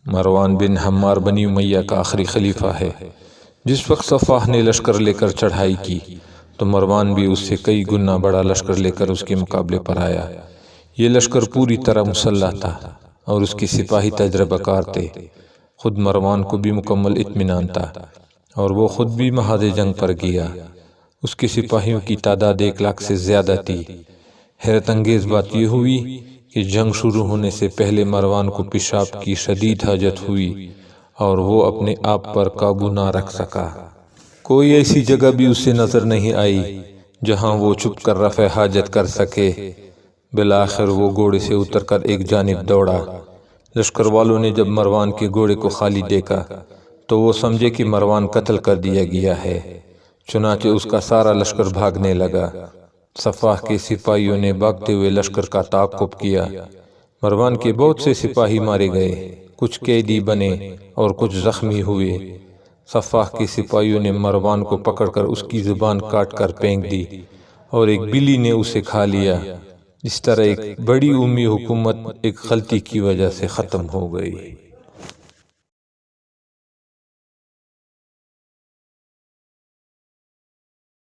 مروان بن حمار بنی امیہ کا آخری خلیفہ ہے۔ جس وقت صفاح نے لشکر لے کر چڑھائی کی تو مروان بھی اس سے کئی گنا بڑا لشکر لے کر اس کے مقابلے پر آیا۔ یہ لشکر پوری طرح مسلح تھا اور اس کے سپاہی تجربہ کار تھے۔ خود مروان کو بھی مکمل اطمینان تھا اور وہ خود بھی محاذ جنگ پر گیا۔ اس کے سپاہیوں کی تعداد 1,00,000 سے زیادہ تھی۔ حیرت انگیز بات یہ ہوئی کہ جنگ شروع ہونے سے پہلے مروان کو پیشاب کی شدید حاجت ہوئی اور وہ اپنے آپ پر قابو نہ رکھ سکا۔ کوئی ایسی جگہ بھی اسے نظر نہیں آئی جہاں وہ چھپ کر رفع حاجت کر سکے۔ بالآخر وہ گھوڑے سے اتر کر ایک جانب دوڑا۔ لشکر والوں نے جب مروان کے گھوڑے کو خالی دیکھا تو وہ سمجھے کہ مروان قتل کر دیا گیا ہے، چنانچہ اس کا سارا لشکر بھاگنے لگا۔ صفاح کے سپاہیوں نے بھاگتے ہوئے لشکر کا تعاقب کیا۔ مروان کے بہت سے سپاہی مارے گئے، کچھ قیدی بنے اور کچھ زخمی ہوئے۔ صفاح کے سپاہیوں نے مروان کو پکڑ کر اس کی زبان کاٹ کر پھینک دی اور ایک بلی نے اسے کھا لیا۔ اس طرح ایک بڑی اموی حکومت ایک غلطی کی وجہ سے ختم ہو گئی۔